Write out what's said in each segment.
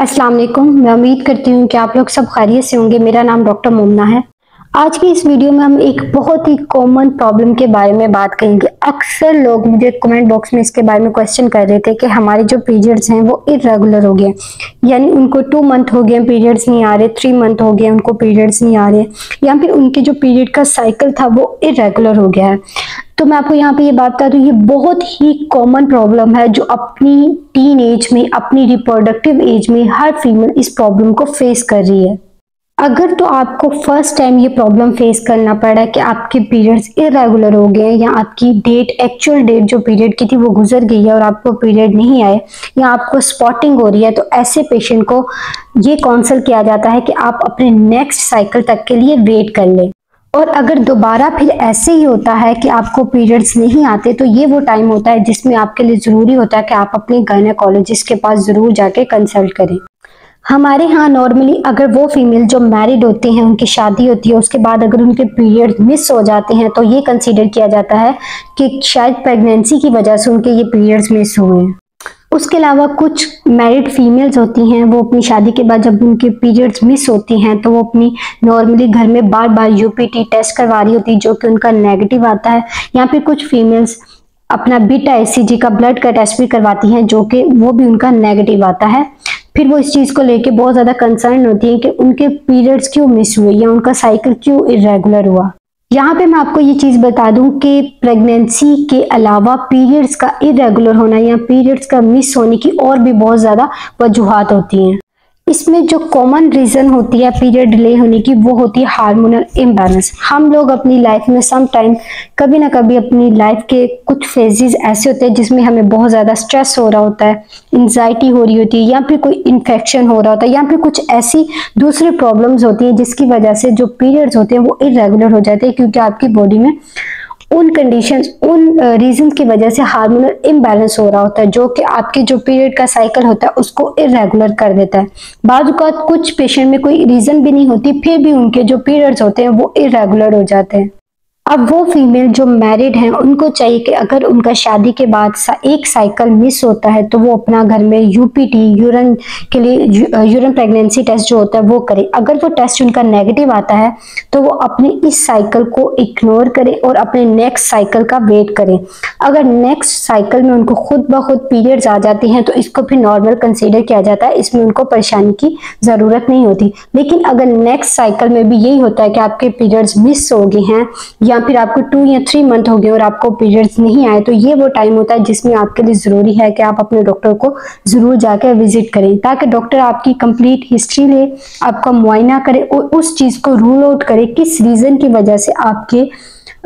अस्सलाम वालेकुम। मैं उम्मीद करती हूँ कि आप लोग सब खैरियत से होंगे। मेरा नाम डॉक्टर मोमना है। आज की इस वीडियो में हम एक बहुत ही कॉमन प्रॉब्लम के बारे में बात करेंगे। अक्सर लोग मुझे कमेंट बॉक्स में इसके बारे में क्वेश्चन कर रहे थे कि हमारे जो पीरियड्स हैं वो इरेगुलर हो गए, यानी उनको 2 मंथ हो गए पीरियड्स नहीं आ रहे, 3 मंथ हो गए उनको पीरियड्स नहीं आ रहे, या फिर उनके जो पीरियड का साइकिल था वो इरेगुलर हो गया है। तो मैं आपको यहाँ पे ये बात बता दूं, ये बहुत ही कॉमन प्रॉब्लम है जो अपनी टीन एज में, अपनी रिप्रोडक्टिव एज में हर फीमेल इस प्रॉब्लम को फेस कर रही है। अगर तो आपको फर्स्ट टाइम ये प्रॉब्लम फेस करना पड़ा कि आपके पीरियड्स इरेगुलर हो गए, या आपकी डेट, एक्चुअल डेट जो पीरियड की थी वो गुजर गई है और आपको पीरियड नहीं आए, या आपको स्पॉटिंग हो रही है, तो ऐसे पेशेंट को ये काउंसल किया जाता है कि आप अपने नेक्स्ट साइकिल तक के लिए वेट कर लें। और अगर दोबारा फिर ऐसे ही होता है कि आपको पीरियड्स नहीं आते, तो ये वो टाइम होता है जिसमें आपके लिए ज़रूरी होता है कि आप अपने गायनेकोलॉजिस्ट के पास ज़रूर जाके कंसल्ट करें। हमारे यहाँ नॉर्मली अगर वो फीमेल जो मैरिड होती हैं, उनकी शादी होती है, उसके बाद अगर उनके पीरियड मिस हो जाते हैं तो ये कंसीडर किया जाता है कि शायद प्रेगनेंसी की वजह से उनके ये पीरियड्स मिस हुए हैं। उसके अलावा कुछ मैरिड फीमेल्स होती हैं, वो अपनी शादी के बाद जब उनके पीरियड्स मिस होती हैं तो वो अपनी नॉर्मली घर में बार बार यूपीटी टेस्ट करवा रही होती है जो कि उनका नेगेटिव आता है, या फिर कुछ फीमेल्स अपना बीटा एचसीजी का ब्लड का टेस्ट भी करवाती हैं जो कि वो भी उनका नेगेटिव आता है। फिर वो इस चीज़ को लेके बहुत ज़्यादा कंसर्न होती है कि उनके पीरियड्स क्यों मिस हुए या उनका साइकिल क्यों इरेगुलर हुआ। यहाँ पे मैं आपको ये चीज़ बता दूं कि प्रेगनेंसी के अलावा पीरियड्स का इरेगुलर होना या पीरियड्स का मिस होने की और भी बहुत ज़्यादा वजूहात होती हैं। इसमें जो कॉमन रीज़न होती है पीरियड डिले होने की, वो होती है हार्मोनल इम्बैलेंस। हम लोग अपनी लाइफ में सम टाइम कभी ना कभी अपनी लाइफ के कुछ फेजेस ऐसे होते हैं जिसमें हमें बहुत ज़्यादा स्ट्रेस हो रहा होता है, एंजाइटी हो रही होती है, या फिर कोई इन्फेक्शन हो रहा होता है, या फिर कुछ ऐसी दूसरी प्रॉब्लम्स होती हैं जिसकी वजह से जो पीरियड्स होते हैं वो इरेगुलर हो जाते हैं, क्योंकि आपकी बॉडी में उन कंडीशंस, उन रीजंस की वजह से हार्मोनल इम्बैलेंस हो रहा होता है जो कि आपके जो पीरियड का साइकिल होता है उसको इरेगुलर कर देता है। बाज़ औक़ात कुछ पेशेंट में कोई रीजन भी नहीं होती, फिर भी उनके जो पीरियड्स होते हैं वो इरेगुलर हो जाते हैं। अब वो फीमेल जो मैरिड हैं उनको चाहिए कि अगर उनका शादी के बाद एक साइकिल मिस होता है तो वो अपना घर में यूपीटी, यूरिन के लिए यूरिन प्रेगनेंसी टेस्ट जो होता है वो करे। अगर वो टेस्ट उनका नेगेटिव आता है तो वो अपने इस साइकिल को इग्नोर करें और अपने नेक्स्ट साइकिल का वेट करें। अगर नेक्स्ट साइकिल में उनको खुद ब खुद पीरियड्स आ जाती हैं तो इसको फिर नॉर्मल कंसीडर किया जाता है, इसमें उनको परेशानी की ज़रूरत नहीं होती। लेकिन अगर नेक्स्ट साइकिल में भी यही होता है कि आपके पीरियड्स मिस हो गए हैं, या फिर आपको 2 या 3 मंथ हो गए और आपको पीरियड्स नहीं आए, तो ये वो टाइम होता है जिसमें आपके लिए ज़रूरी है कि आप अपने डॉक्टर को ज़रूर जाकर विजिट करें, ताकि डॉक्टर आपकी कंप्लीट हिस्ट्री ले, आपका मुआयना करे और उस चीज़ को रूल आउट करे किस रीज़न की वजह से आपके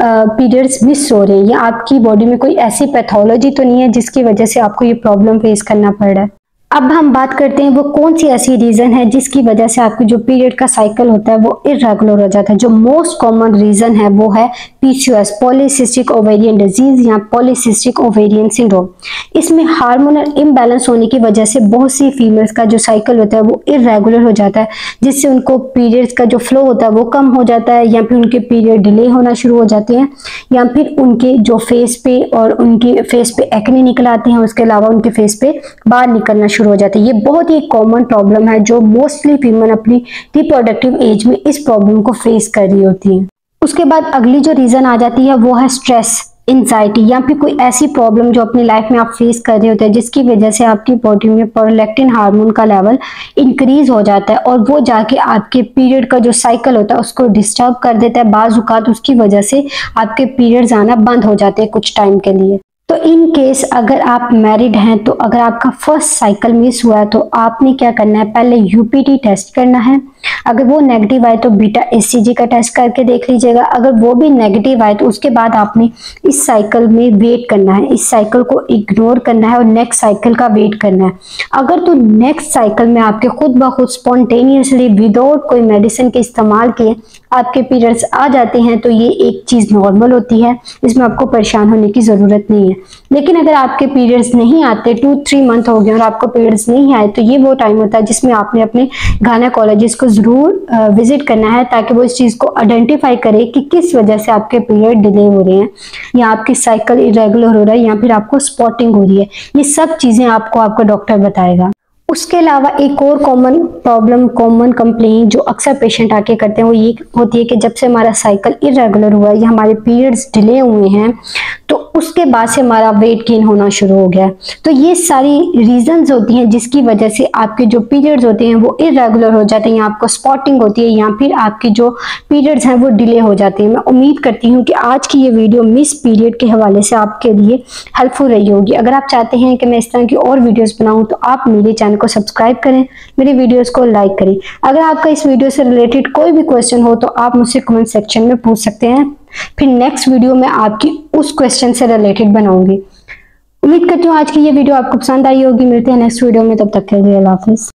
पीरियड्स मिस हो रहे हैं, या आपकी बॉडी में कोई ऐसी पैथोलॉजी तो नहीं है जिसकी वजह से आपको ये प्रॉब्लम फेस करना पड़ रहा है। अब हम बात करते हैं वो कौन सी ऐसी रीज़न है जिसकी वजह से आपकी जो पीरियड का साइकिल होता है वो इरेगुलर हो जाता है। जो मोस्ट कॉमन रीज़न है वो है पीसीओएस, पॉलीसिस्टिक ओवेरियन डिजीज या पॉलीसिस्टिक ओवेरियन सिंड्रोम। इसमें हार्मोनल इम्बैलेंस होने की वजह से बहुत सी फीमेल्स का जो साइकिल होता है वो इरेगुलर हो जाता है, जिससे उनको पीरियड्स का जो फ्लो होता है वो कम हो जाता है, या फिर उनके पीरियड डिले होना शुरू हो जाते हैं, या फिर उनके जो फेस पे और उनकी फेस पे एक्ने निकल आते हैं, उसके अलावा उनके फेस पे बाल निकलना शुरू हो जाती है। ये बहुत ही कॉमन प्रॉब्लम है जो मोस्टली फीमेल अपनी रिप्रोडक्टिव एज में इस प्रॉब्लम को फेस कर रही होती है। उसके बाद अगली जो रीजन आ जाती है वो है स्ट्रेस, एंजाइटी, या फिर कोई ऐसी प्रॉब्लम जो अपनी लाइफ में आप फेस कर रहे होते हैं जिसकी वजह से आपकी बॉडी में प्रोलैक्टिन हार्मोन का लेवल इंक्रीज हो जाता है और वो जाके आपके पीरियड का जो साइकिल होता है उसको डिस्टर्ब कर देता है। बाज़ औक़ात उसकी वजह से आपके पीरियड्स आना बंद हो जाते हैं कुछ टाइम के लिए। तो इन केस अगर आप मैरिड हैं, तो अगर आपका फर्स्ट साइकिल मिस हुआ है तो आपने क्या करना है, पहले यूपीटी टेस्ट करना है। अगर वो नेगेटिव आए तो बीटा एचसीजी का टेस्ट करके देख लीजिएगा। अगर वो भी नेगेटिव आए तो उसके बाद आपने इस साइकिल में वेट करना है, इस साइकिल को इग्नोर करना है और नेक्स्ट साइकिल का वेट करना है। अगर तो नेक्स्ट साइकिल में आपके खुद ब खुद स्पॉन्टेनियसली विदाउट कोई मेडिसिन के इस्तेमाल किए आपके पीरियड्स आ जाते हैं तो ये एक चीज़ नॉर्मल होती है, इसमें आपको परेशान होने की ज़रूरत नहीं है। लेकिन अगर आपके पीरियड्स नहीं आते, 2-3 मंथ हो गए और आपको पीरियड्स नहीं आए, तो ये वो टाइम होता है जिसमें आपने अपने गायनेकोलॉजिस्ट को ज़रूर विजिट करना है, ताकि वो इस चीज़ को आइडेंटिफाई करे कि किस वजह से आपके पीरियड डिले हो रहे हैं, या आपकी साइकिल इरेगुलर हो रहा है, या फिर आपको स्पॉटिंग हो रही है। ये सब चीज़ें आपको आपका डॉक्टर बताएगा। उसके अलावा एक और कॉमन प्रॉब्लम, कॉमन कंप्लेंट जो अक्सर पेशेंट आके करते हैं वो ये होती है कि जब से हमारा साइकिल इरेगुलर हुआ है या हमारे पीरियड्स डिले हुए हैं तो उसके बाद से हमारा वेट गेन होना शुरू हो गया है। तो ये सारी रीजंस होती हैं जिसकी वजह से आपके जो पीरियड्स होते हैं वो इरेगुलर हो जाते हैं, या आपको स्पॉटिंग होती है, या फिर आपके जो पीरियड्स हैं वो डिले हो जाते हैं। मैं उम्मीद करती हूँ कि आज की ये वीडियो मिस पीरियड के हवाले से आपके लिए हेल्पफुल रही होगी। अगर आप चाहते हैं कि मैं इस तरह की और वीडियोस बनाऊं तो आप मेरे चैनल को सब्सक्राइब करें, मेरी वीडियोस को लाइक करें। अगर आपका इस वीडियो से रिलेटेड कोई भी क्वेश्चन हो तो आप मुझसे कमेंट सेक्शन में पूछ सकते हैं, फिर नेक्स्ट वीडियो में आपकी उस क्वेश्चन से रिलेटेड बनाऊंगी। उम्मीद करती हूँ आज की ये वीडियो आपको पसंद आई होगी। मिलते हैं नेक्स्ट वीडियो में, तब तक के लिए अल्लाह हाफिज।